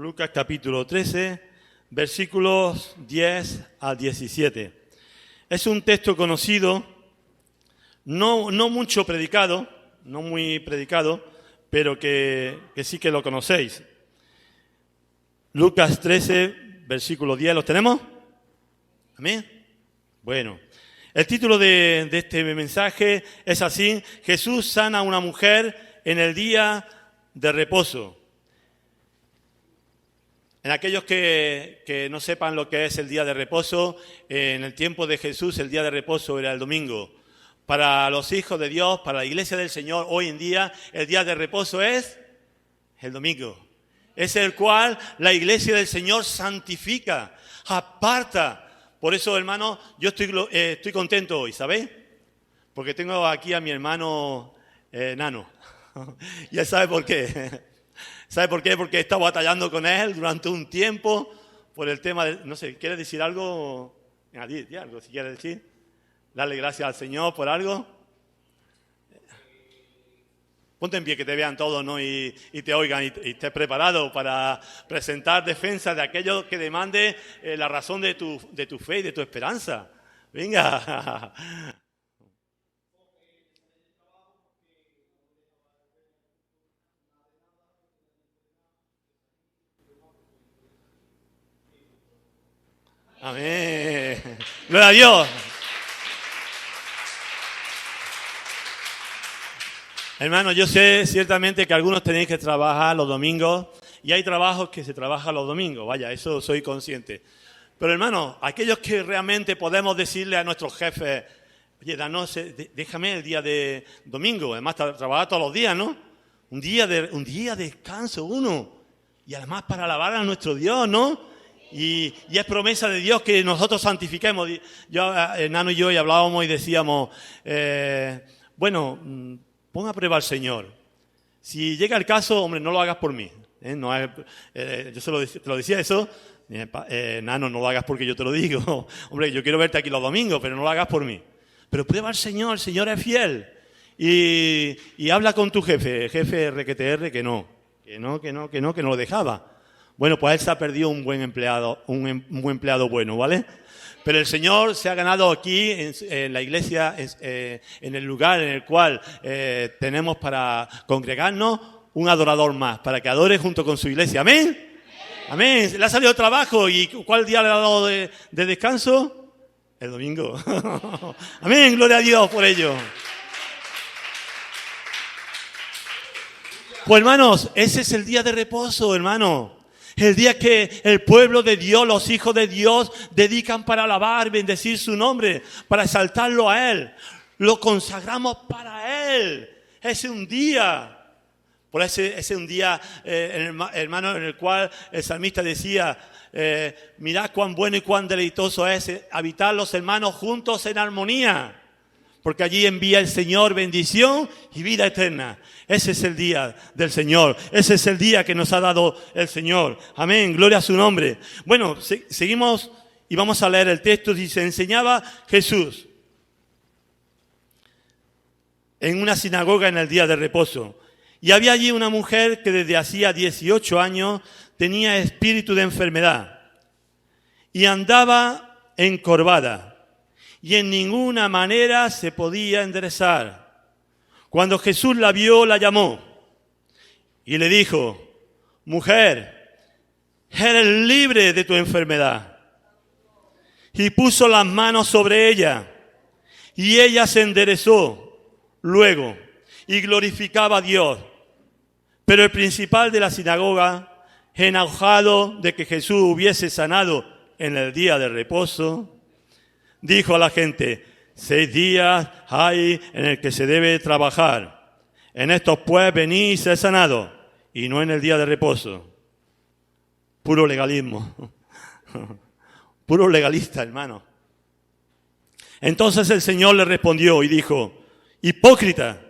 Lucas capítulo 13, versículos 10 al 17. Es un texto conocido, no mucho predicado, no muy predicado, pero que sí que lo conocéis. Lucas 13, versículo 10, ¿los tenemos? ¿Amén? Bueno, el título de este mensaje es así: Jesús sana a una mujer en el día de reposo. En aquellos que no sepan lo que es el día de reposo, en el tiempo de Jesús el día de reposo era el domingo. Para los hijos de Dios, para la iglesia del Señor, hoy en día el día de reposo es el domingo. Es el cual la iglesia del Señor santifica, aparta. Por eso, hermano, yo estoy contento hoy, ¿sabéis? Porque tengo aquí a mi hermano Nano. Ya sabe por qué. ¿Sabe por qué? Porque he estado batallando con él durante un tiempo por el tema de... No sé, ¿quieres decir algo? Venga, di algo si quieres decir. Darle gracias al Señor por algo. Ponte en pie, que te vean todos, ¿no? Y te oigan y estés preparado para presentar defensa de aquello que demande la razón de tu fe y de tu esperanza. Venga. Amén. Gloria a Dios. Hermano, yo sé ciertamente que algunos tenéis que trabajar los domingos y hay trabajos que se trabajan los domingos, vaya, eso soy consciente. Pero hermano, aquellos que realmente podemos decirle a nuestros jefes, oye, déjame el día de domingo, además trabajar todos los días, ¿no? Un día de descanso uno, y además para alabar a nuestro Dios, ¿no? Y es promesa de Dios que nosotros santifiquemos. Yo, Nano y yo hablábamos y decíamos, pon a prueba al Señor. Si llega el caso, hombre, no lo hagas por mí. No es, yo te lo decía eso. Nano, no lo hagas porque yo te lo digo. Hombre, yo quiero verte aquí los domingos, pero no lo hagas por mí. Pero prueba al Señor, el Señor es fiel. Y habla con tu jefe RQTR, que no lo dejaba. Bueno, pues él se ha perdido un buen empleado bueno, ¿vale? Pero el Señor se ha ganado aquí en la iglesia, en el lugar en el cual tenemos para congregarnos, un adorador más, para que adore junto con su iglesia. ¿Amén? Amén. Le ha salido trabajo. ¿Y cuál día le ha dado de descanso? El domingo. Amén. Gloria a Dios por ello. Pues hermanos, ese es el día de reposo, hermano. El día que el pueblo de Dios, los hijos de Dios, dedican para alabar, bendecir su nombre, para exaltarlo a Él. Lo consagramos para Él. Ese es un día. Por ese es un día, hermano, en el cual el salmista decía, mirad cuán bueno y cuán deleitoso es habitar los hermanos juntos en armonía. Porque allí envía el Señor bendición y vida eterna. Ese es el día del Señor. Ese es el día que nos ha dado el Señor. Amén. Gloria a su nombre. Bueno, seguimos y vamos a leer el texto. Dice, enseñaba Jesús en una sinagoga en el día de reposo. Y había allí una mujer que desde hacía 18 años tenía espíritu de enfermedad. Y andaba encorvada. Y en ninguna manera se podía enderezar. Cuando Jesús la vio, la llamó y le dijo, mujer, eres libre de tu enfermedad. Y puso las manos sobre ella y ella se enderezó luego y glorificaba a Dios. Pero el principal de la sinagoga, enojado de que Jesús hubiese sanado en el día de reposo, dijo a la gente, 6 días hay en el que se debe trabajar. En estos pues venid y sed sanado, y no en el día de reposo. Puro legalismo. Puro legalista, hermano. Entonces el Señor le respondió y dijo, hipócrita.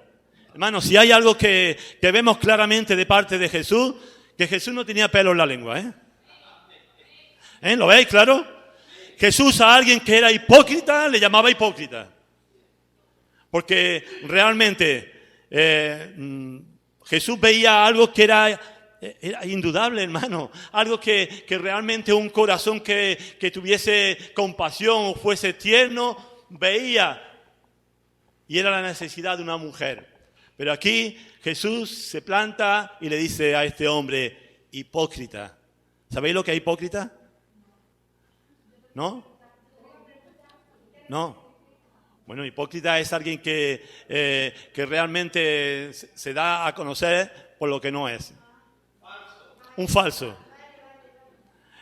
Hermano, si hay algo que vemos claramente de parte de Jesús, que Jesús no tenía pelo en la lengua, ¿eh? ¿Lo veis, claro? Jesús a alguien que era hipócrita le llamaba hipócrita. Porque realmente Jesús veía algo que era era indudable, hermano. Algo que realmente un corazón que tuviese compasión o fuese tierno veía. Y era la necesidad de una mujer. Pero aquí Jesús se planta y le dice a este hombre, hipócrita. ¿Sabéis lo que es hipócrita? ¿No? No. Bueno, hipócrita es alguien que realmente se da a conocer por lo que no es. Un falso.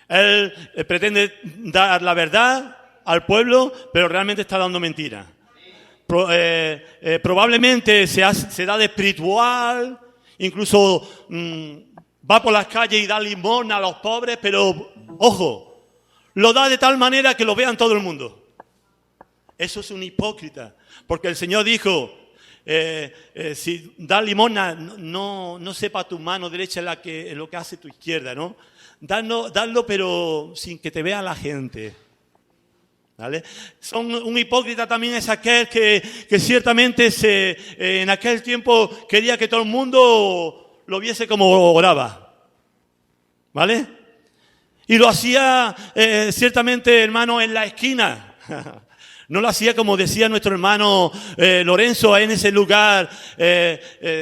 Él pretende dar la verdad al pueblo, pero realmente está dando mentira. Probablemente se da de espiritual, incluso va por las calles y da limosna a los pobres, pero, ojo, lo da de tal manera que lo vean todo el mundo. Eso es un hipócrita, porque el Señor dijo, si da limosna, no sepa tu mano derecha lo que hace tu izquierda, ¿no? Dadlo, pero sin que te vea la gente. ¿Vale? Un hipócrita también es aquel que ciertamente en aquel tiempo quería que todo el mundo lo viese como oraba. ¿Vale? Y lo hacía ciertamente, hermano, en la esquina. No lo hacía como decía nuestro hermano Lorenzo, en ese lugar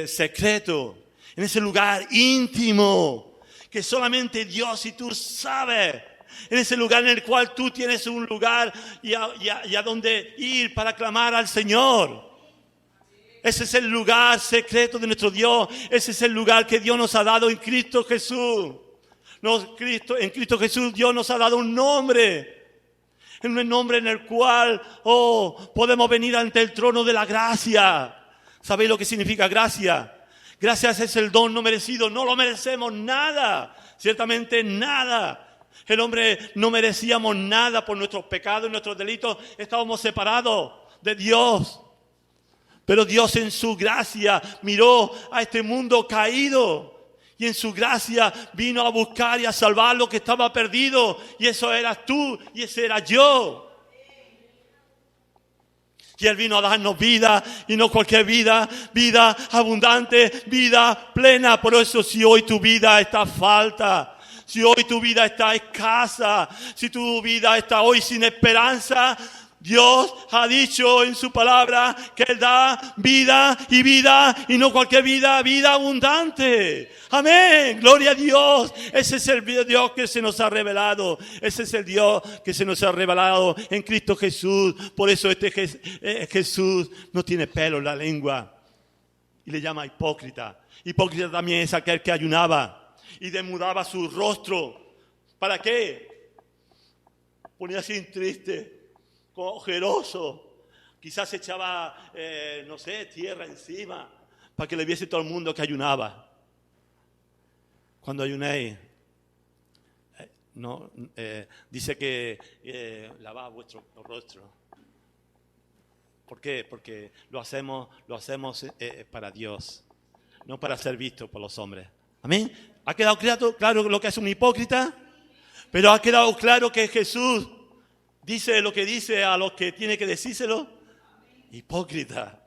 secreto, en ese lugar íntimo, que solamente Dios y tú sabes. En ese lugar en el cual tú tienes un lugar y a donde ir para clamar al Señor. Ese es el lugar secreto de nuestro Dios. Ese es el lugar que Dios nos ha dado en Cristo Jesús. En Cristo Jesús Dios nos ha dado un nombre. Un nombre en el cual podemos venir ante el trono de la gracia. ¿Sabéis lo que significa gracia? Gracias es el don no merecido. No lo merecemos nada. Ciertamente nada. El hombre no merecíamos nada por nuestros pecados y nuestros delitos. Estábamos separados de Dios. Pero Dios en su gracia miró a este mundo caído. Y en su gracia vino a buscar y a salvar lo que estaba perdido. Y eso eras tú y ese era yo. Y Él vino a darnos vida y no cualquier vida. Vida abundante, vida plena. Por eso si hoy tu vida está falta. Si hoy tu vida está escasa, si tu vida está hoy sin esperanza, Dios ha dicho en su palabra que Él da vida y no cualquier vida, vida abundante. Amén, gloria a Dios. Ese es el Dios que se nos ha revelado. Ese es el Dios que se nos ha revelado en Cristo Jesús. Por eso Jesús no tiene pelo en la lengua y le llama hipócrita. Hipócrita también es aquel que ayunaba y demudaba su rostro. ¿Para qué? Ponía así triste, ojeroso. Quizás echaba, tierra encima para que le viese todo el mundo que ayunaba. Cuando ayunéis, dice que lavad vuestro rostro. ¿Por qué? Porque lo hacemos para Dios, no para ser visto por los hombres. ¿Amén? ¿Ha quedado claro lo que es un hipócrita? Pero ha quedado claro que Jesús dice lo que dice a los que tiene que decírselo. Hipócrita.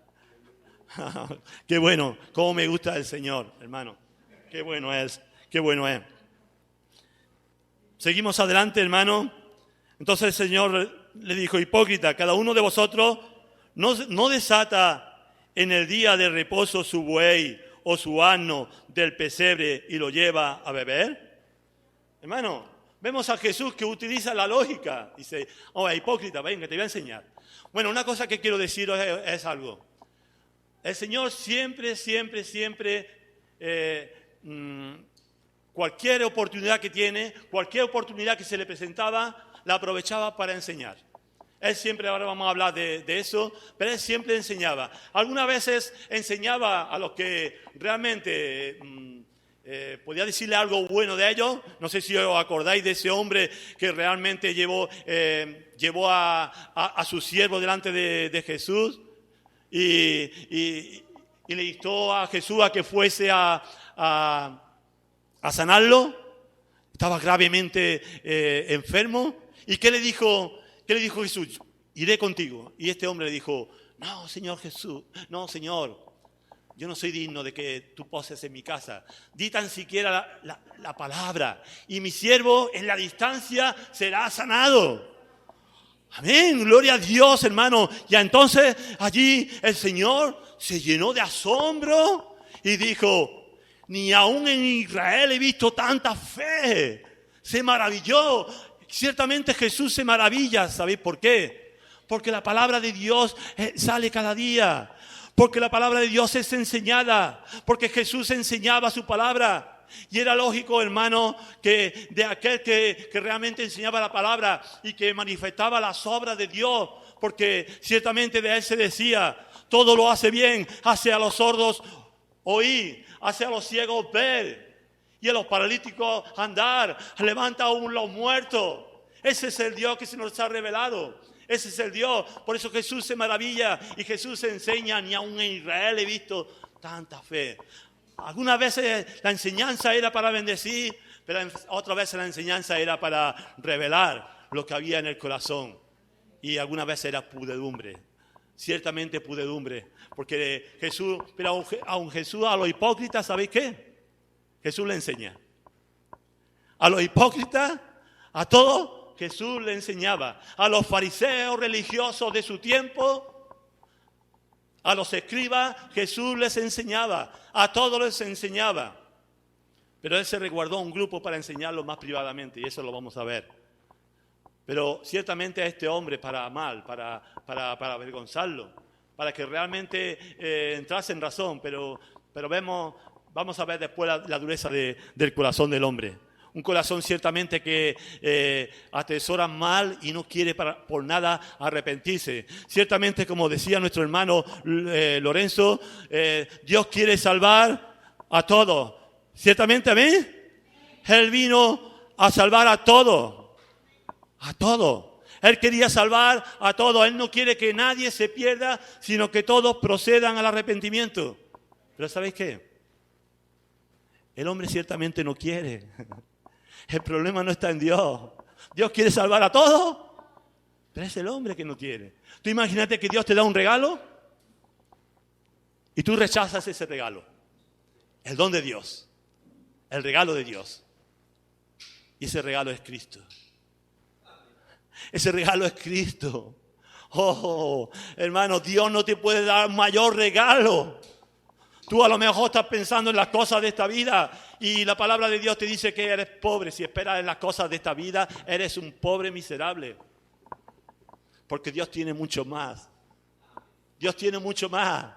Qué bueno, cómo me gusta el Señor, hermano. Qué bueno es, qué bueno es. Seguimos adelante, hermano. Entonces el Señor le dijo, hipócrita, cada uno de vosotros no desata en el día de reposo su buey o su asno del pesebre y lo lleva a beber. Hermano, vemos a Jesús que utiliza la lógica. Dice, hipócrita, venga, te voy a enseñar. Bueno, una cosa que quiero deciros es algo. El Señor siempre, cualquier oportunidad que tiene, cualquier oportunidad que se le presentaba, la aprovechaba para enseñar. Él siempre, ahora vamos a hablar de eso, pero Él siempre enseñaba. Algunas veces enseñaba a los que realmente podía decirle algo bueno de ellos. No sé si os acordáis de ese hombre que realmente llevó a su siervo delante de Jesús y le instó a Jesús a que fuese a sanarlo. Estaba gravemente enfermo. ¿Y qué le dijo Jesús? Iré contigo. Y este hombre le dijo, no, Señor Jesús, no, Señor, yo no soy digno de que tú poses en mi casa. Di tan siquiera la palabra y mi siervo en la distancia será sanado. Amén, gloria a Dios, hermano. Y entonces allí el Señor se llenó de asombro y dijo, ni aún en Israel he visto tanta fe. Se maravilló. Ciertamente Jesús se maravilla. ¿Sabéis por qué? Porque la palabra de Dios sale cada día. Porque la palabra de Dios es enseñada. Porque Jesús enseñaba su palabra. Y era lógico, hermano, que de aquel que realmente enseñaba la palabra y que manifestaba las obras de Dios. Porque ciertamente de él se decía, todo lo hace bien, hace a los sordos oír, hace a los ciegos ver y a los paralíticos andar, levanta aún los muertos. Ese es el Dios que se nos ha revelado. Ese es el Dios. Por eso Jesús se maravilla y Jesús enseña. Ni aún en Israel he visto tanta fe. Algunas veces la enseñanza era para bendecir, pero otras veces la enseñanza era para revelar lo que había en el corazón. Y algunas veces era pudedumbre. Ciertamente pudedumbre. Porque Jesús, pero aún Jesús a los hipócritas, ¿sabéis qué? Jesús le enseña. A los hipócritas, a todos, Jesús le enseñaba. A los fariseos religiosos de su tiempo, a los escribas, Jesús les enseñaba. A todos les enseñaba. Pero él se resguardó a un grupo para enseñarlo más privadamente, y eso lo vamos a ver. Pero ciertamente a este hombre para mal, para avergonzarlo, para que realmente entrase en razón. Pero vamos a ver después la dureza del corazón del hombre. Un corazón ciertamente que atesora mal y no quiere por nada arrepentirse. Ciertamente, como decía nuestro hermano Lorenzo, Dios quiere salvar a todos. Ciertamente, amén. Él vino a salvar a todos. A todos. Él quería salvar a todos. Él no quiere que nadie se pierda, sino que todos procedan al arrepentimiento. Pero ¿sabéis qué? El hombre ciertamente no quiere. El problema no está en Dios. Dios quiere salvar a todos, pero es el hombre que no quiere. Tú imagínate que Dios te da un regalo y tú rechazas ese regalo. El don de Dios. El regalo de Dios. Y ese regalo es Cristo. Ese regalo es Cristo. Oh, hermano, Dios no te puede dar mayor regalo. Tú a lo mejor estás pensando en las cosas de esta vida y la palabra de Dios te dice que eres pobre. Si esperas en las cosas de esta vida, eres un pobre miserable. Porque Dios tiene mucho más. Dios tiene mucho más.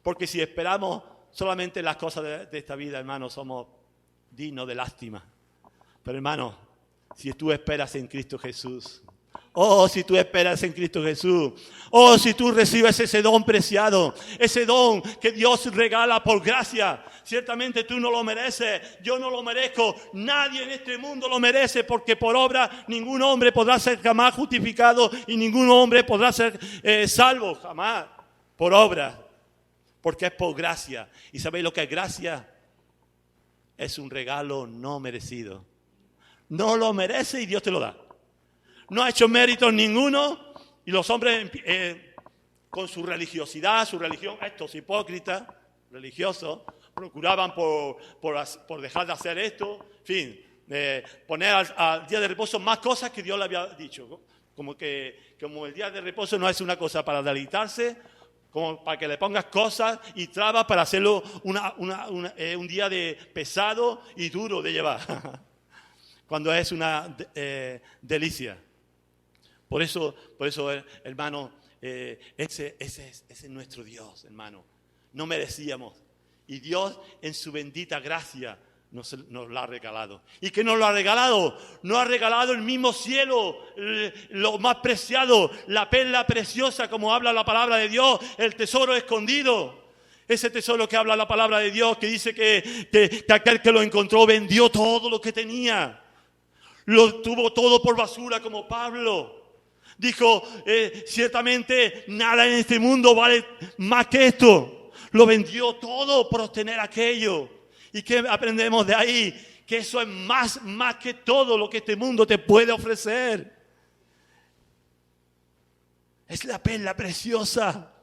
Porque si esperamos solamente en las cosas de esta vida, hermano, somos dignos de lástima. Pero hermano, si tú esperas en Cristo Jesús, oh, si tú esperas en Cristo Jesús, oh, si tú recibes ese don preciado, ese don que Dios regala por gracia, ciertamente tú no lo mereces, yo no lo merezco, nadie en este mundo lo merece, porque por obra ningún hombre podrá ser jamás justificado y ningún hombre podrá ser salvo, jamás, por obra, porque es por gracia. ¿Y sabéis lo que es gracia? Es un regalo no merecido. No lo merece y Dios te lo da. No ha hecho méritos ninguno y los hombres con su religiosidad, su religión, estos hipócritas religiosos, procuraban por dejar de hacer esto, en fin, poner al día de reposo más cosas que Dios le había dicho. Como el día de reposo no es una cosa para deleitarse, como para que le pongas cosas y trabas para hacerlo un día pesado y duro de llevar, cuando es una delicia. Por eso, hermano, ese es nuestro Dios, hermano. No merecíamos. Y Dios, en su bendita gracia, nos lo ha regalado. ¿Y qué nos lo ha regalado? Nos ha regalado el mismo cielo, lo más preciado, la perla preciosa, como habla la palabra de Dios, el tesoro escondido. Ese tesoro que habla la palabra de Dios, que dice que aquel que lo encontró vendió todo lo que tenía. Lo tuvo todo por basura, como Pablo. Dijo, ciertamente nada en este mundo vale más que esto. Lo vendió todo por obtener aquello. ¿Y qué aprendemos de ahí? Que eso es más que todo lo que este mundo te puede ofrecer. Es la perla preciosa.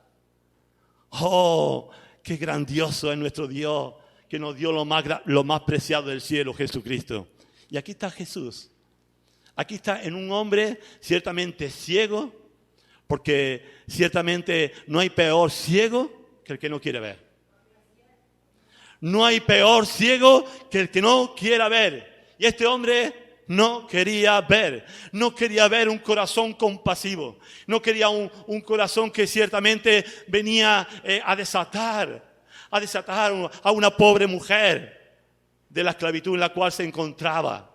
Oh, qué grandioso es nuestro Dios, que nos dio lo más preciado del cielo, Jesucristo. Y aquí está Jesús. Aquí está en un hombre ciertamente ciego, porque ciertamente no hay peor ciego que el que no quiere ver. No hay peor ciego que el que no quiera ver. Y este hombre no quería ver un corazón compasivo, no quería un corazón que ciertamente venía a desatar a una pobre mujer de la esclavitud en la cual se encontraba.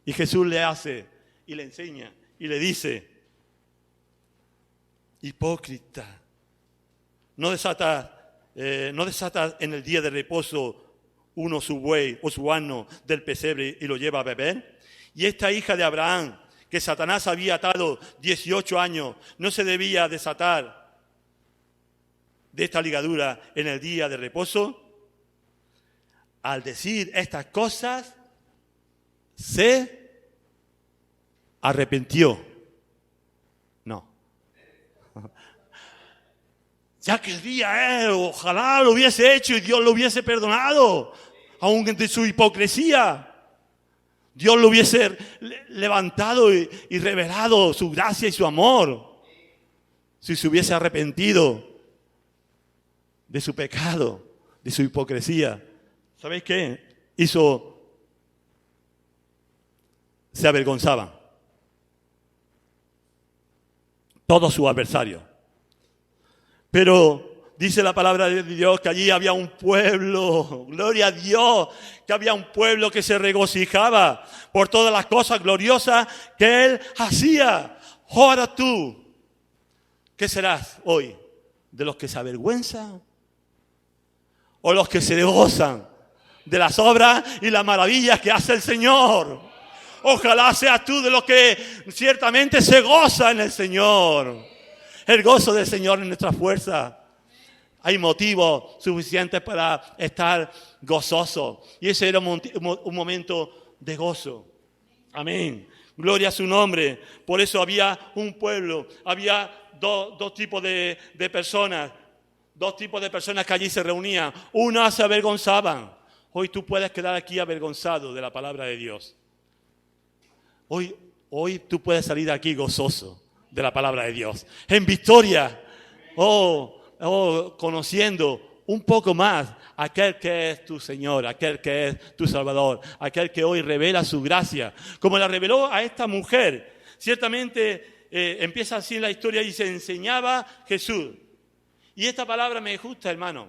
Y Jesús le hace y le enseña y le dice: hipócrita, no desata en el día de reposo uno su buey o su asno del pesebre y lo lleva a beber. Y esta hija de Abraham, que Satanás había atado 18 años, no se debía desatar de esta ligadura en el día de reposo. Al decir estas cosas, se arrepintió. No. Ya quería él, ojalá lo hubiese hecho y Dios lo hubiese perdonado, aun de su hipocresía. Dios lo hubiese levantado y revelado su gracia y su amor, si se hubiese arrepentido de su pecado, de su hipocresía. ¿Sabéis qué? Se avergonzaban todos sus adversarios. Pero dice la palabra de Dios que allí había un pueblo, gloria a Dios, que había un pueblo que se regocijaba por todas las cosas gloriosas que Él hacía. Ahora tú, ¿qué serás hoy? ¿De los que se avergüenzan o los que se gozan de las obras y las maravillas que hace el Señor? Ojalá seas tú de los que ciertamente se goza en el Señor. El gozo del Señor es nuestra fuerza. Hay motivos suficientes para estar gozosos. Y ese era un momento de gozo. Amén. Gloria a su nombre. Por eso había un pueblo. Había dos tipos de personas. Dos tipos de personas que allí se reunían. Unas se avergonzaban. Hoy tú puedes quedar aquí avergonzado de la palabra de Dios. Hoy tú puedes salir de aquí gozoso de la palabra de Dios, en victoria, conociendo un poco más aquel que es tu Señor, aquel que es tu Salvador, aquel que hoy revela su gracia, como la reveló a esta mujer. Ciertamente empieza así la historia y se enseñaba Jesús. Y esta palabra me gusta, hermano.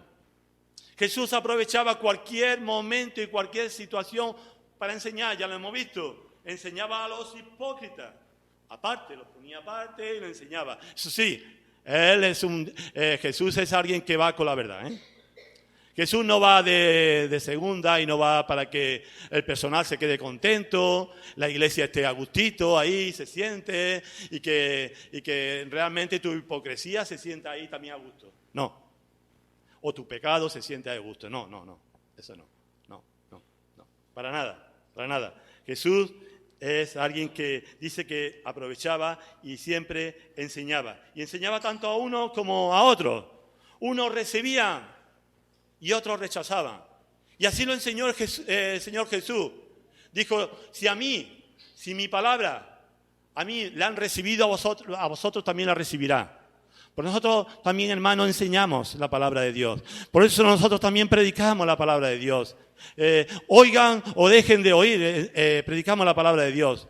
Jesús aprovechaba cualquier momento y cualquier situación para enseñar, ya lo hemos visto. Enseñaba a los hipócritas. Aparte, lo ponía aparte y lo enseñaba. Eso sí, Jesús es alguien que va con la verdad. Jesús no va de segunda y no va para que el personal se quede contento, la iglesia esté a gustito ahí, se siente y que realmente tu hipocresía se sienta ahí también a gusto. No. O tu pecado se siente a gusto. No. Eso no. No. Para nada. Jesús es alguien que dice que aprovechaba y siempre enseñaba. Y enseñaba tanto a uno como a otro. Unos recibían y otros rechazaban. Y así lo enseñó el Señor Jesús. Dijo, si mi palabra a mí la han recibido, a vosotros también la recibirá. Por nosotros también, hermanos, enseñamos la palabra de Dios. Por eso nosotros también predicamos la palabra de Dios. Oigan o dejen de oír, predicamos la palabra de Dios,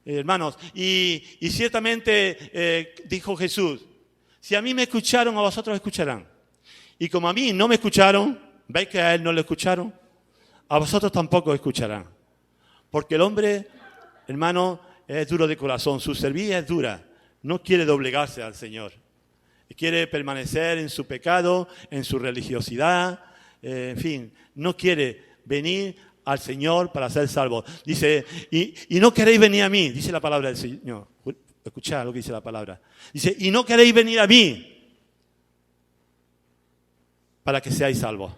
hermanos. Y ciertamente dijo Jesús, si a mí me escucharon, a vosotros escucharán. Y como a mí no me escucharon, ¿veis que a él no le escucharon? A vosotros tampoco escucharán. Porque el hombre, hermano, es duro de corazón, su cerviz es dura, no quiere doblegarse al Señor. Quiere permanecer en su pecado, en su religiosidad, en fin, no quiere venir al Señor para ser salvo. Dice, y no queréis venir a mí, dice la palabra del Señor. Escuchad lo que dice la palabra. Dice, y no queréis venir a mí para que seáis salvos.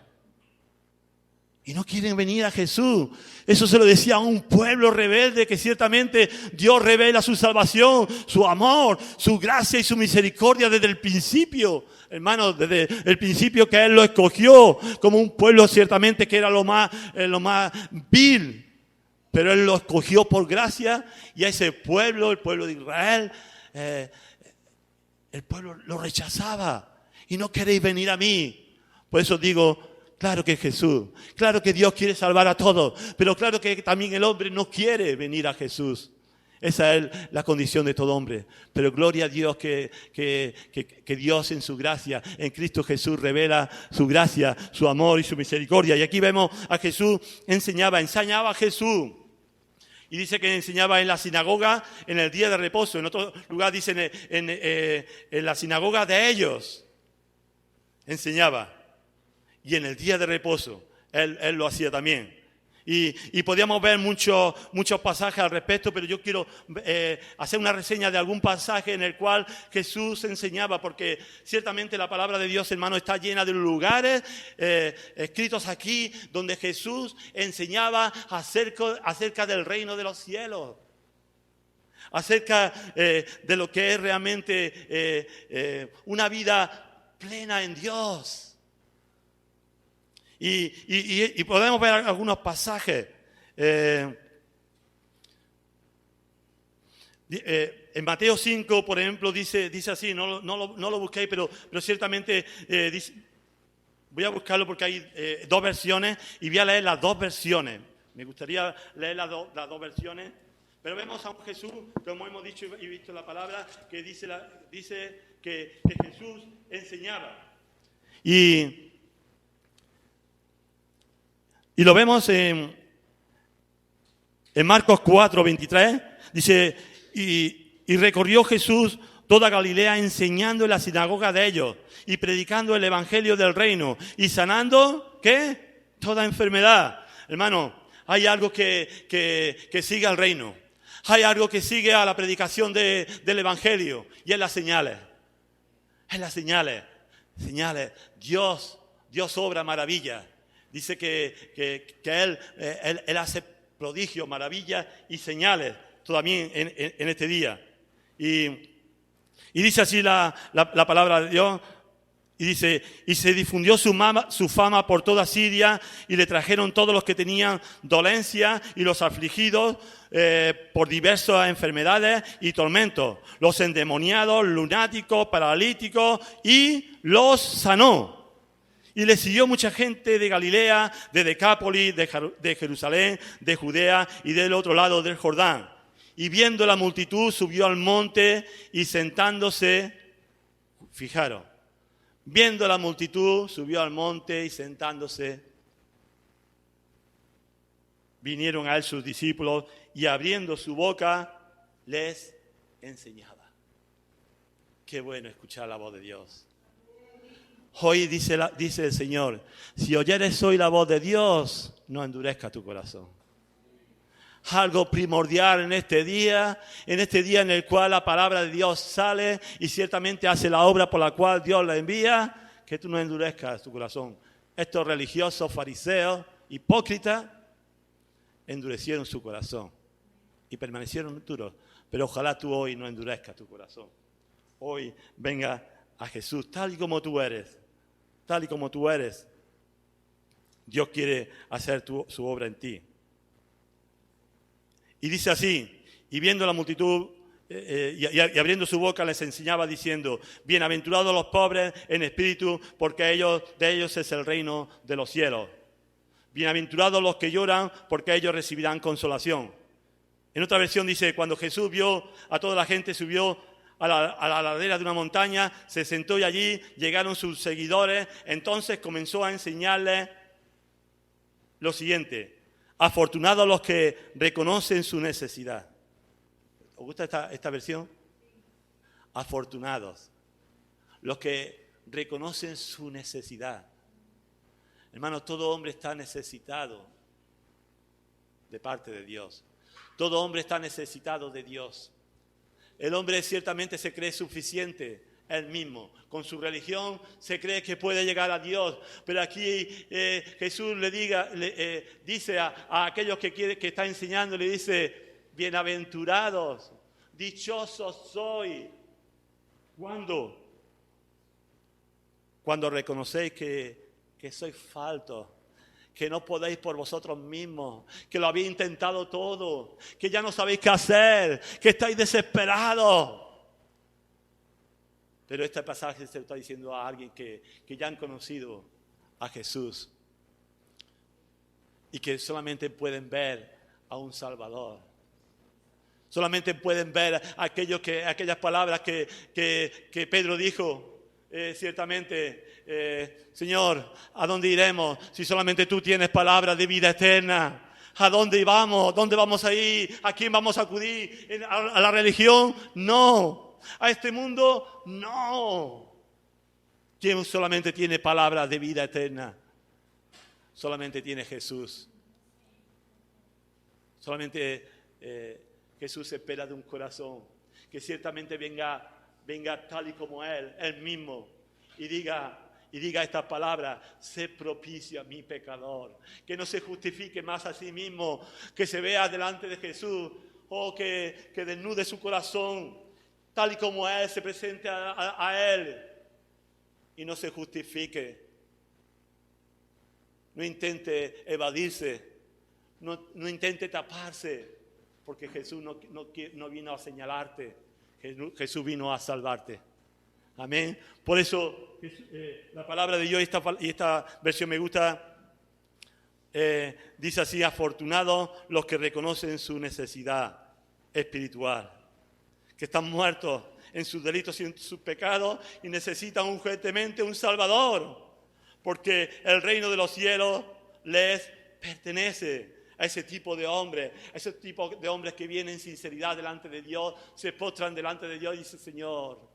Y no quieren venir a Jesús. Eso se lo decía a un pueblo rebelde que ciertamente Dios revela su salvación, su amor, su gracia y su misericordia desde el principio. Hermanos, desde el principio que Él lo escogió como un pueblo ciertamente que era lo más vil. Pero Él lo escogió por gracia y a ese pueblo, el pueblo de Israel, el pueblo lo rechazaba. Y no queréis venir a mí. Por eso digo, claro que Jesús, claro que Dios quiere salvar a todos, pero claro que también el hombre no quiere venir a Jesús. Esa es la condición de todo hombre. Pero gloria a Dios que Dios en su gracia, en Cristo Jesús, revela su gracia, su amor y su misericordia. Y aquí vemos a Jesús enseñaba a Jesús. Y dice que enseñaba en la sinagoga en el día de reposo. En otro lugar dice en la sinagoga de ellos. Enseñaba. Y en el día de reposo, Él lo hacía también. Y podíamos ver muchos pasajes al respecto, pero yo quiero hacer una reseña de algún pasaje en el cual Jesús enseñaba, porque ciertamente la palabra de Dios, hermano, está llena de lugares escritos aquí donde Jesús enseñaba acerca del reino de los cielos. Acerca de lo que es realmente una vida plena en Dios. Y podemos ver algunos pasajes. En Mateo 5, por ejemplo, dice así, no lo busquéis, pero ciertamente dice, voy a buscarlo porque hay dos versiones y voy a leer las dos versiones. Me gustaría leer las dos versiones. Pero vemos a un Jesús, como hemos dicho y visto la palabra, que dice que Jesús enseñaba. Y lo vemos en Marcos 4, 23, dice, y recorrió Jesús toda Galilea enseñando en la sinagoga de ellos y predicando el evangelio del reino y sanando, ¿qué? Toda enfermedad. Hermano, hay algo que sigue al reino. Hay algo que sigue a la predicación del evangelio y es las señales. Es las señales. Señales. Dios obra maravillas. Dice que Él hace prodigios, maravillas y señales todavía en este día. Y dice así la palabra de Dios. Y dice, y se difundió su fama por toda Siria y le trajeron todos los que tenían dolencia y los afligidos por diversas enfermedades y tormentos, los endemoniados, lunáticos, paralíticos, y los sanó. Y le siguió mucha gente de Galilea, de Decápolis, de Jerusalén, de Judea y del otro lado del Jordán. Y viendo la multitud, subió al monte y sentándose, fijaros, viendo la multitud, subió al monte y sentándose, vinieron a él sus discípulos y abriendo su boca, les enseñaba. Qué bueno escuchar la voz de Dios. Hoy dice el Señor, si oyeres hoy la voz de Dios, no endurezca tu corazón. Algo primordial en este día en el cual la palabra de Dios sale y ciertamente hace la obra por la cual Dios la envía, que tú no endurezcas tu corazón. Estos religiosos, fariseos, hipócritas, endurecieron su corazón y permanecieron duros. Pero ojalá tú hoy no endurezcas tu corazón. Hoy venga a Jesús tal y como tú eres. Tal y como tú eres, Dios quiere hacer su obra en ti. Y dice así, y viendo la multitud y abriendo su boca les enseñaba diciendo, bienaventurados los pobres en espíritu, porque de ellos es el reino de los cielos. Bienaventurados los que lloran, porque ellos recibirán consolación. En otra versión dice, cuando Jesús vio a toda la gente, subió a la ladera de una montaña, se sentó y allí llegaron sus seguidores. Entonces comenzó a enseñarles lo siguiente: afortunados los que reconocen su necesidad. ¿Os gusta esta versión? Afortunados los que reconocen su necesidad. Hermanos, todo hombre está necesitado de parte de Dios. Todo hombre está necesitado de Dios. El hombre ciertamente se cree suficiente Él mismo. Con su religión se cree que puede llegar a Dios. Pero aquí Jesús le dice a aquellos que está enseñando, le dice, bienaventurados, dichosos sois. ¿Cuándo? Cuando reconocéis que sois faltos, que no podéis por vosotros mismos, que lo habéis intentado todo, que ya no sabéis qué hacer, que estáis desesperados. Pero este pasaje se lo está diciendo a alguien que ya han conocido a Jesús y que solamente pueden ver a un Salvador. Solamente pueden ver aquellas palabras que Pedro dijo. Ciertamente, Señor, ¿a dónde iremos si solamente tú tienes palabras de vida eterna? ¿A dónde vamos? ¿Dónde vamos a ir? ¿A quién vamos a acudir? ¿A la religión? No. ¿A este mundo? No. ¿Quién solamente tiene palabras de vida eterna? Solamente tiene Jesús. Solamente Jesús espera de un corazón que ciertamente venga tal y como Él mismo, y diga estas palabras: sé propicio a mi pecador. Que no se justifique más a sí mismo, que se vea delante de Jesús, o que desnude su corazón, tal y como Él se presente a Él, y no se justifique. No intente evadirse, no intente taparse, porque Jesús no vino a señalarte. Jesús vino a salvarte. Amén. Por eso la palabra de Dios y esta versión me gusta. Dice así: afortunados los que reconocen su necesidad espiritual, que están muertos en sus delitos y en sus pecados y necesitan urgentemente un Salvador, porque el reino de los cielos les pertenece. A ese tipo de hombres, que vienen en sinceridad delante de Dios, se postran delante de Dios y dicen: Señor,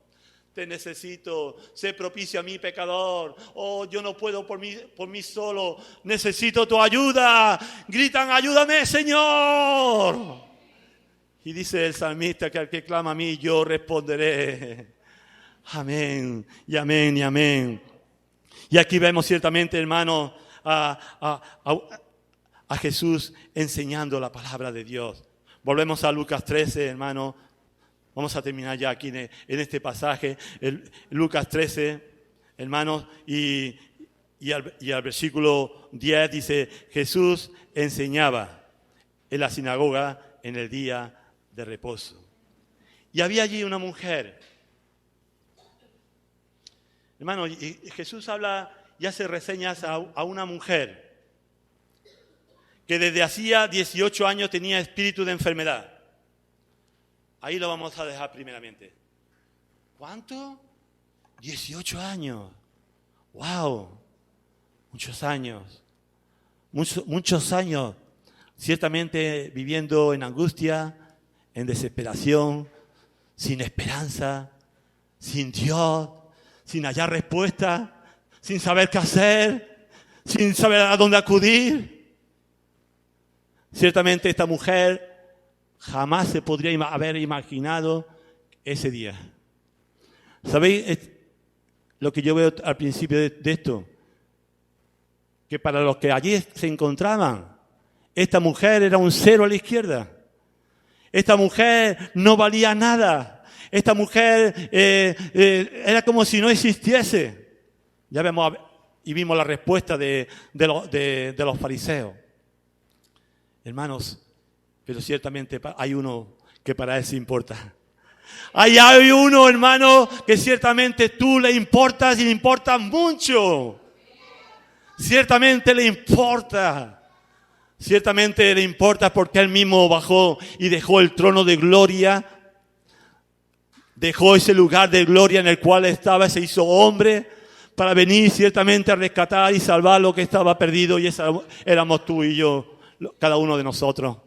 te necesito, sé propicio a mi pecador. Oh, yo no puedo por mí solo, necesito tu ayuda. Gritan: ayúdame, Señor. Y dice el salmista que al que clama a mí, yo responderé. Amén, y amén, y amén. Y aquí vemos ciertamente, hermanos, a Jesús enseñando la palabra de Dios. Volvemos a Lucas 13, hermano. Vamos a terminar ya aquí en este pasaje. Lucas 13, hermanos, y al versículo 10 dice: Jesús enseñaba en la sinagoga en el día de reposo. Y había allí una mujer. Hermano, y Jesús habla y hace reseñas a una mujer que desde hacía 18 años tenía espíritu de enfermedad. Ahí lo vamos a dejar primeramente. ¿Cuánto? 18 años. ¡Wow! Muchos años. Muchos años. Ciertamente viviendo en angustia, en desesperación, sin esperanza, sin Dios, sin hallar respuesta, sin saber qué hacer, sin saber a dónde acudir. Ciertamente esta mujer jamás se podría haber imaginado ese día. ¿Sabéis lo que yo veo al principio de esto? Que para los que allí se encontraban, esta mujer era un cero a la izquierda. Esta mujer no valía nada. Esta mujer era como si no existiese. Ya vimos la respuesta de los fariseos. Hermanos, pero ciertamente hay uno que para él se importa. Hay uno, hermano, que ciertamente tú le importas y le importas mucho. Ciertamente le importa. Ciertamente le importa porque él mismo bajó y dejó el trono de gloria. Dejó ese lugar de gloria en el cual estaba, se hizo hombre para venir ciertamente a rescatar y salvar lo que estaba perdido, y esa éramos tú y yo. Cada uno de nosotros.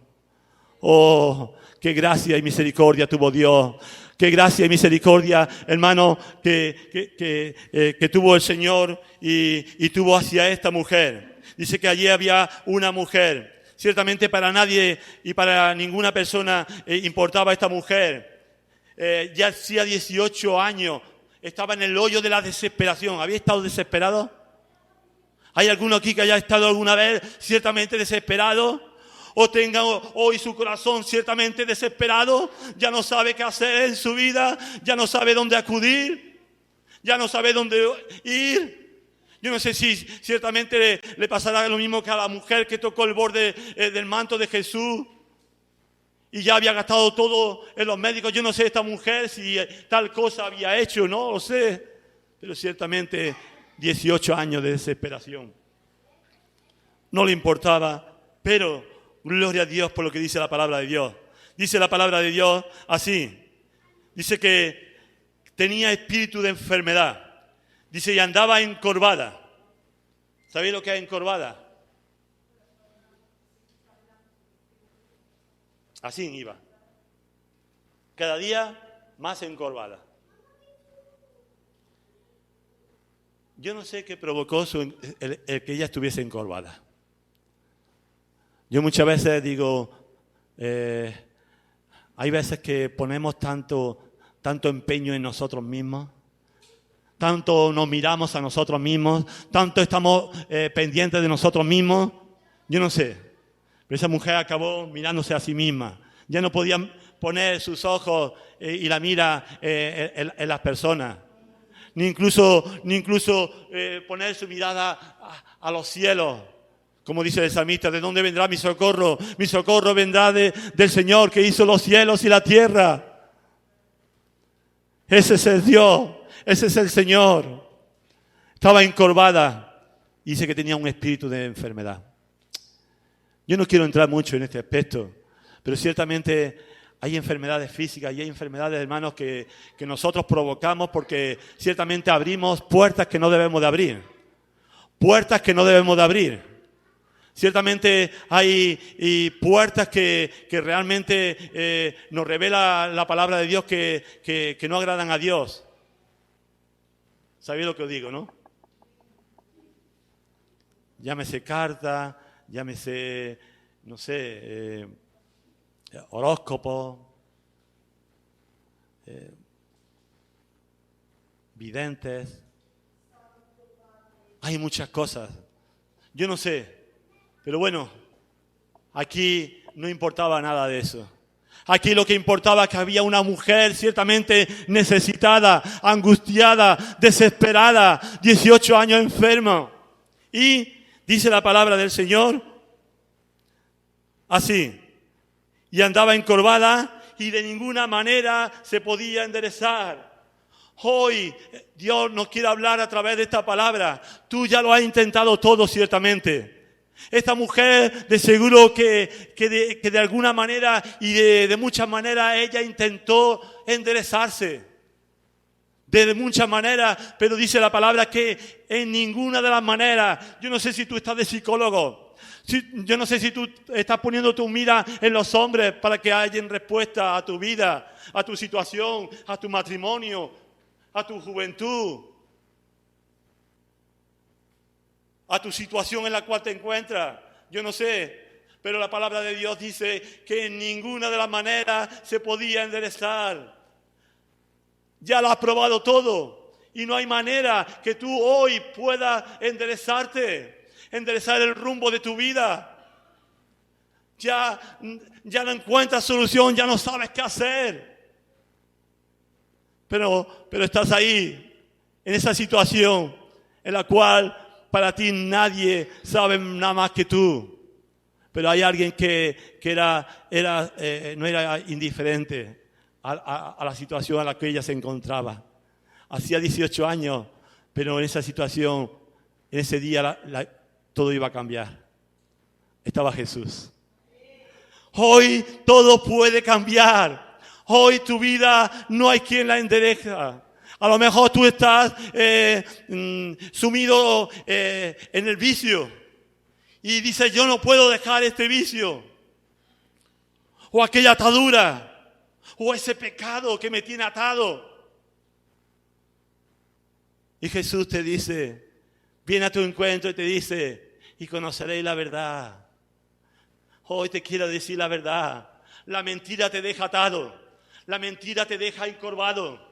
Oh, qué gracia y misericordia tuvo Dios. Qué gracia y misericordia, hermano, que tuvo el Señor y tuvo hacia esta mujer. Dice que allí había una mujer. Ciertamente para nadie y para ninguna persona importaba esta mujer. Ya hacía 18 años estaba en el hoyo de la desesperación. ¿Había estado desesperado? ¿Hay alguno aquí que haya estado alguna vez ciertamente desesperado? O tenga hoy su corazón ciertamente desesperado, ya no sabe qué hacer en su vida, ya no sabe dónde acudir, ya no sabe dónde ir. Yo no sé si ciertamente le pasará lo mismo que a la mujer que tocó el borde del manto de Jesús y ya había gastado todo en los médicos. Yo no sé esta mujer si tal cosa había hecho, no lo sé, pero ciertamente 18 años de desesperación. No le importaba, pero gloria a Dios por lo que dice la palabra de Dios. Dice la palabra de Dios así. Dice que tenía espíritu de enfermedad. Dice, y andaba encorvada. ¿Sabéis lo que es encorvada? Así iba. Cada día más encorvada. Yo no sé qué provocó el que ella estuviese encorvada. Yo muchas veces digo, hay veces que ponemos tanto empeño en nosotros mismos, tanto nos miramos a nosotros mismos, tanto estamos pendientes de nosotros mismos. Yo no sé, pero esa mujer acabó mirándose a sí misma. Ya no podía poner sus ojos y la mira en las personas, ni incluso poner su mirada a los cielos. Como dice el salmista, ¿de dónde vendrá mi socorro? Mi socorro vendrá del Señor que hizo los cielos y la tierra. Ese es el Dios, ese es el Señor. Estaba encorvada y dice que tenía un espíritu de enfermedad. Yo no quiero entrar mucho en este aspecto, pero ciertamente hay enfermedades físicas y hay enfermedades, hermanos, que nosotros provocamos porque ciertamente abrimos puertas que no debemos de abrir. Puertas que no debemos de abrir. Ciertamente hay puertas que realmente nos revela la palabra de Dios que no agradan a Dios. ¿Sabéis lo que os digo, no? Llámese carta, llámese, no sé, horóscopo, videntes. Hay muchas cosas. Yo no sé. Pero bueno, aquí no importaba nada de eso. Aquí lo que importaba es que había una mujer ciertamente necesitada, angustiada, desesperada, 18 años enferma. Y dice la palabra del Señor así. Y andaba encorvada y de ninguna manera se podía enderezar. Hoy Dios nos quiere hablar a través de esta palabra. Tú ya lo has intentado todo ciertamente. Esta mujer de seguro que de alguna manera y de muchas maneras ella intentó enderezarse. De muchas maneras, pero dice la palabra que en ninguna de las maneras. Yo no sé si tú estás de psicólogo. Yo no sé si tú estás poniendo tu mira en los hombres para que hayan respuesta a tu vida, a tu situación, a tu matrimonio, a tu juventud, a tu situación en la cual te encuentras. Yo no sé, pero la palabra de Dios dice que en ninguna de las maneras se podía enderezar. Ya lo has probado todo y no hay manera que tú hoy puedas enderezarte, enderezar el rumbo de tu vida. Ya no encuentras solución, ya no sabes qué hacer. Pero estás ahí, en esa situación en la cual para ti nadie sabe nada más que tú. Pero hay alguien que no era indiferente a la situación en la que ella se encontraba. Hacía 18 años, pero en esa situación, en ese día, todo iba a cambiar. Estaba Jesús. Hoy todo puede cambiar. Hoy tu vida no hay quien la endereza. A lo mejor tú estás sumido en el vicio y dices, yo no puedo dejar este vicio, o aquella atadura, o ese pecado que me tiene atado. Y Jesús te dice, viene a tu encuentro y te dice, y conoceréis la verdad. Hoy te quiero decir la verdad. La mentira te deja atado, la mentira te deja encorvado.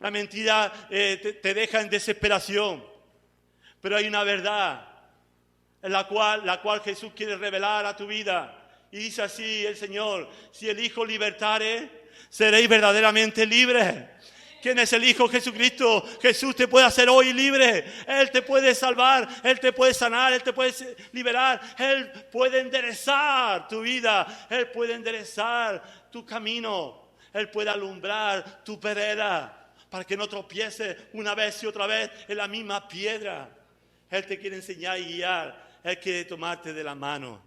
La mentira te deja en desesperación. Pero hay una verdad en la cual Jesús quiere revelar a tu vida. Y dice así el Señor: si el Hijo libertare, seréis verdaderamente libres. ¿Quién es el Hijo? Jesucristo. Jesús te puede hacer hoy libre. Él te puede salvar, Él te puede sanar, Él te puede liberar. Él puede enderezar tu vida, Él puede enderezar tu camino, Él puede alumbrar tu vereda para que no tropieces una vez y otra vez en la misma piedra. Él te quiere enseñar y guiar. Él quiere tomarte de la mano.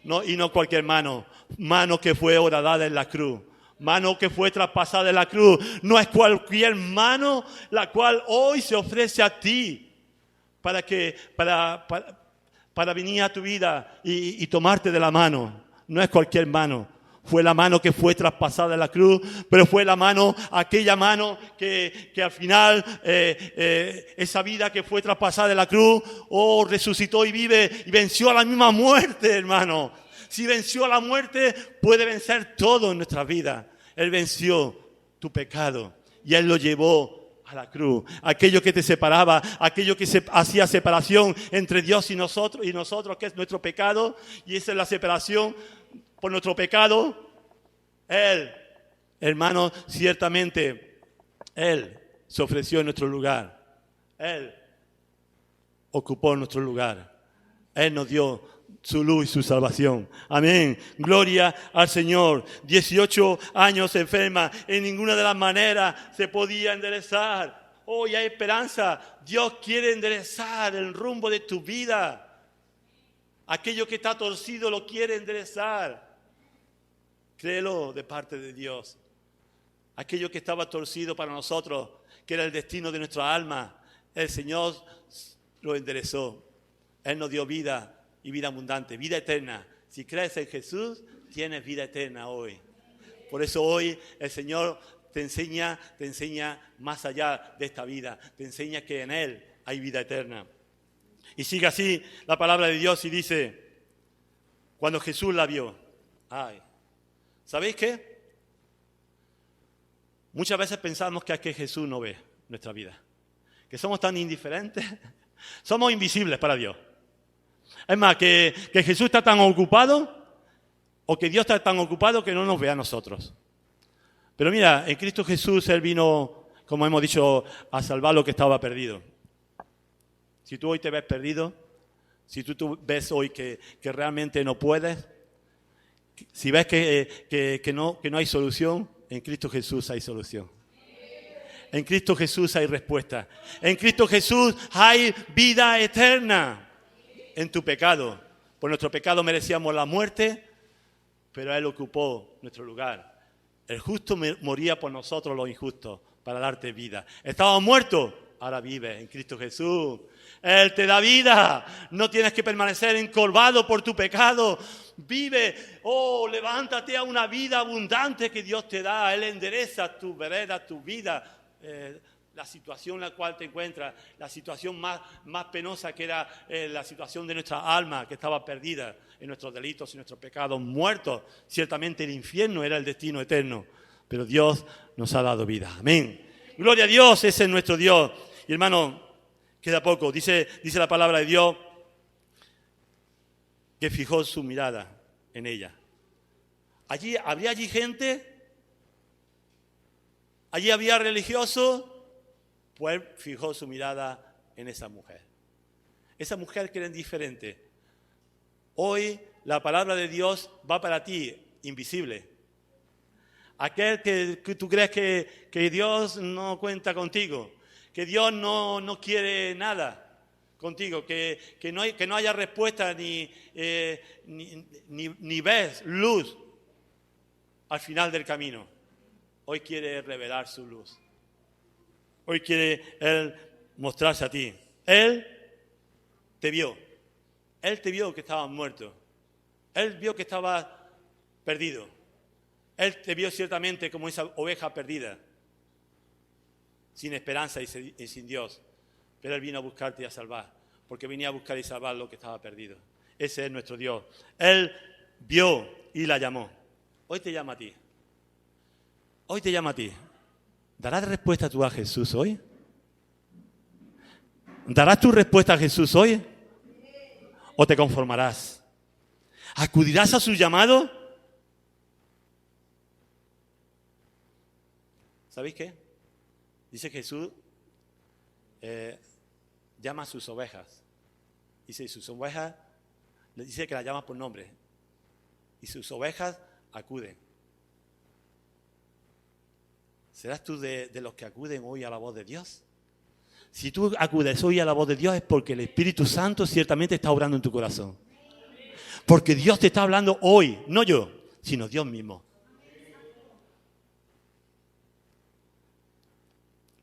No, y no cualquier mano. Mano que fue horadada en la cruz. Mano que fue traspasada en la cruz. No es cualquier mano la cual hoy se ofrece a ti para venir a tu vida y tomarte de la mano. No es cualquier mano. Fue la mano que fue traspasada en la cruz, pero fue la mano, aquella mano que al final, esa vida que fue traspasada en la cruz, resucitó y vive y venció a la misma muerte, hermano. Si venció a la muerte, puede vencer todo en nuestra vida. Él venció tu pecado y Él lo llevó a la cruz. Aquello que te separaba, aquello que hacía separación entre Dios y nosotros, que es nuestro pecado, y esa es la separación por nuestro pecado. Él, hermano, ciertamente, Él se ofreció en nuestro lugar. Él ocupó nuestro lugar. Él nos dio su luz y su salvación. Amén. Gloria al Señor. 18 años enferma. En ninguna de las maneras se podía enderezar. Hoy hay esperanza. Dios quiere enderezar el rumbo de tu vida. Aquello que está torcido lo quiere enderezar. Créelo de parte de Dios. Aquello que estaba torcido para nosotros, que era el destino de nuestra alma, el Señor lo enderezó. Él nos dio vida y vida abundante, vida eterna. Si crees en Jesús, tienes vida eterna hoy. Por eso hoy el Señor te enseña más allá de esta vida. Te enseña que en Él hay vida eterna. Y sigue así la palabra de Dios y dice, cuando Jesús la vio, ¿sabéis qué? Muchas veces pensamos que es que Jesús no ve nuestra vida, que somos tan indiferentes, somos invisibles para Dios. Es más, que Jesús está tan ocupado, o que Dios está tan ocupado que no nos ve a nosotros. Pero mira, en Cristo Jesús Él vino, como hemos dicho, a salvar lo que estaba perdido. Si tú hoy te ves perdido, si tú ves hoy que realmente no puedes, si ves que no hay solución, en Cristo Jesús hay solución. En Cristo Jesús hay respuesta. En Cristo Jesús hay vida eterna. En tu pecado, por nuestro pecado merecíamos la muerte, pero Él ocupó nuestro lugar. El justo moría por nosotros los injustos para darte vida. Estábamos muertos, ahora vives en Cristo Jesús. Él te da vida. No tienes que permanecer encorvado por tu pecado. Vive, levántate a una vida abundante que Dios te da. Él endereza tu vereda, tu vida. La situación en la cual te encuentras, la situación más penosa que era la situación de nuestra alma, que estaba perdida en nuestros delitos y nuestros pecados, muertos. Ciertamente el infierno era el destino eterno, pero Dios nos ha dado vida. Amén. Gloria a Dios, ese es nuestro Dios. Y hermano, queda poco. Dice la palabra de Dios que fijó su mirada en ella. Había allí gente, allí había religiosos. Pues Él fijó su mirada en esa mujer. Esa mujer que era indiferente. Hoy la palabra de Dios va para ti, invisible. Aquel que tú crees que Dios no cuenta contigo, que Dios no quiere nada contigo, que no haya respuesta ni ves luz al final del camino. Hoy quiere revelar su luz. Hoy quiere Él mostrarse a ti. Él te vio. Él te vio que estabas muerto. Él vio que estabas perdido. Él te vio ciertamente como esa oveja perdida, sin esperanza y sin Dios. Pero Él vino a buscarte y a salvar, porque venía a buscar y salvar lo que estaba perdido. Ese es nuestro Dios. Él vio y la llamó. Hoy te llama a ti. Hoy te llama a ti. ¿Darás respuesta tú a Jesús hoy? ¿Darás tu respuesta a Jesús hoy? ¿O te conformarás? ¿Acudirás a su llamado? ¿Sabéis qué? Dice Jesús, llama a sus ovejas. Dice, sus ovejas, le dice que las llama por nombre. Y sus ovejas acuden. ¿Serás tú de los que acuden hoy a la voz de Dios? Si tú acudes hoy a la voz de Dios es porque el Espíritu Santo ciertamente está obrando en tu corazón. Porque Dios te está hablando hoy, no yo, sino Dios mismo.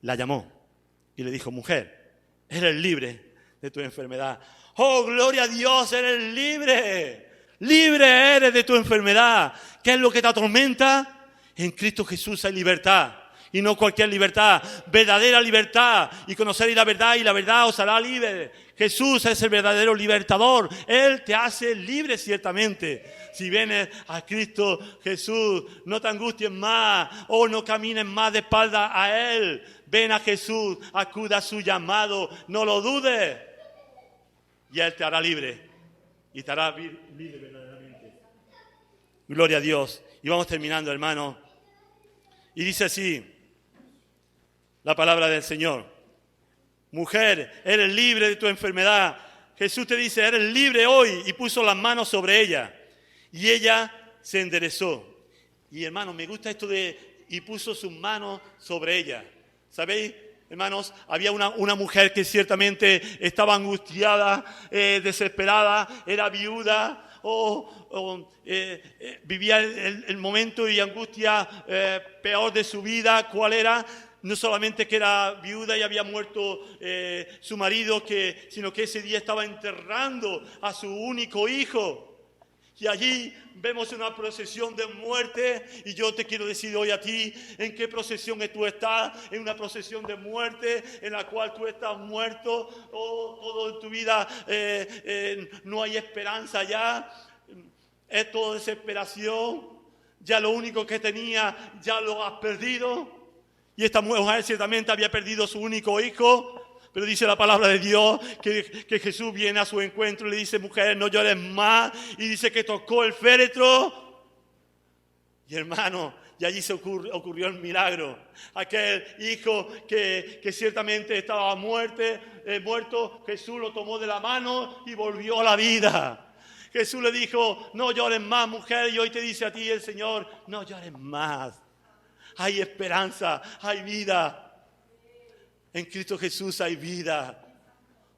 La llamó y le dijo, mujer, eres libre de tu enfermedad. ¡Oh, gloria a Dios, eres libre! Libre eres de tu enfermedad. ¿Qué es lo que te atormenta? En Cristo Jesús hay libertad. Y no cualquier libertad, verdadera libertad. Y conoceréis la verdad os hará libre. Jesús es el verdadero libertador. Él te hace libre ciertamente. Si vienes a Cristo Jesús, no te angusties más o no camines más de espalda a Él. Ven a Jesús, acuda a su llamado, no lo dudes. Y Él te hará libre. Y te hará libre verdaderamente. Gloria a Dios. Y vamos terminando, hermano. Y dice así la palabra del Señor. Mujer, eres libre de tu enfermedad. Jesús te dice, eres libre hoy. Y puso las manos sobre ella. Y ella se enderezó. Y hermano, me gusta esto de, y puso sus manos sobre ella. ¿Sabéis, hermanos? Había una mujer que ciertamente estaba angustiada, desesperada, era viuda, vivía el momento y angustia peor de su vida. ¿Cuál era? No solamente que era viuda y había muerto su marido, sino que ese día estaba enterrando a su único hijo. Y allí vemos una procesión de muerte. Y yo te quiero decir hoy a ti, ¿en qué procesión tú estás? En una procesión de muerte en la cual tú estás muerto. Todo en tu vida no hay esperanza ya. Es todo desesperación. Ya lo único que tenía, ya lo has perdido. Y esta mujer ciertamente había perdido su único hijo. Pero dice la palabra de Dios que Jesús viene a su encuentro y le dice, mujer, no llores más. Y dice que tocó el féretro. Y hermano, y allí se ocurrió el milagro. Aquel hijo que ciertamente estaba muerto, Jesús lo tomó de la mano y volvió a la vida. Jesús le dijo, no llores más, mujer. Y hoy te dice a ti el Señor, no llores más. Hay esperanza, hay vida. En Cristo Jesús hay vida.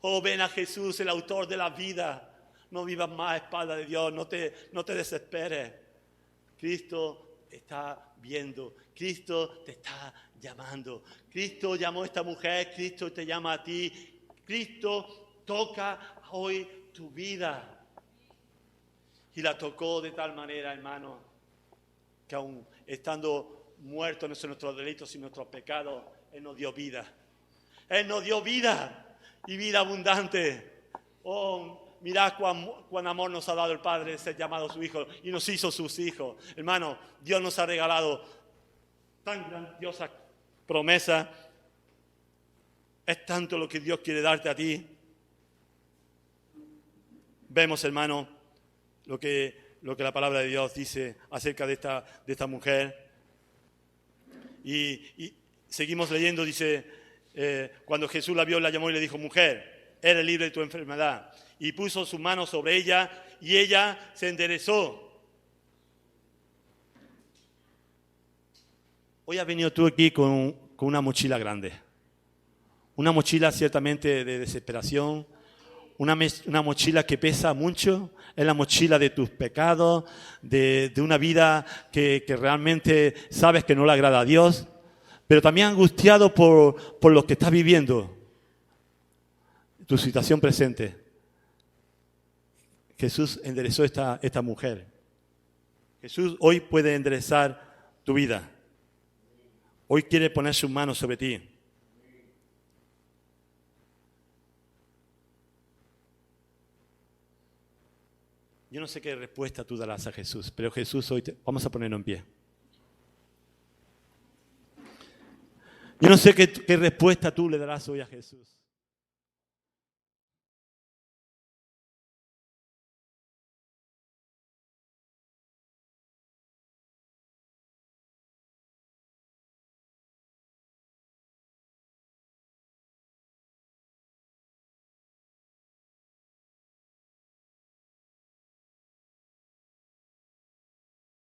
Oh, ven a Jesús, el autor de la vida. No vivas más a espaldas de Dios, no te desesperes. Cristo te está viendo, Cristo te está llamando. Cristo llamó a esta mujer, Cristo te llama a ti. Cristo toca hoy tu vida. Y la tocó de tal manera, hermano, que aun estando muertos en nuestros delitos y nuestros pecados, Él nos dio vida. Él nos dio vida y vida abundante. Oh, mirad cuán amor nos ha dado el Padre de ser llamado su Hijo y nos hizo sus hijos. Hermano, Dios nos ha regalado tan grandiosa promesa. Es tanto lo que Dios quiere darte a ti. Vemos, hermano, lo que la palabra de Dios dice acerca de esta mujer. Y seguimos leyendo, dice... cuando Jesús la vio, la llamó y le dijo, mujer, eres libre de tu enfermedad. Y puso sus manos sobre ella y ella se enderezó. Hoy has venido tú aquí con una mochila grande. Una mochila ciertamente de desesperación. Una mochila que pesa mucho. Es la mochila de tus pecados, de una vida que realmente sabes que no le agrada a Dios. Pero también angustiado por lo que estás viviendo, tu situación presente. Jesús enderezó esta mujer. Jesús hoy puede enderezar tu vida. Hoy quiere poner sus manos sobre ti. Yo no sé qué respuesta tú darás a Jesús, pero Jesús hoy vamos a ponernos en pie. Yo no sé qué respuesta tú le darás hoy a Jesús.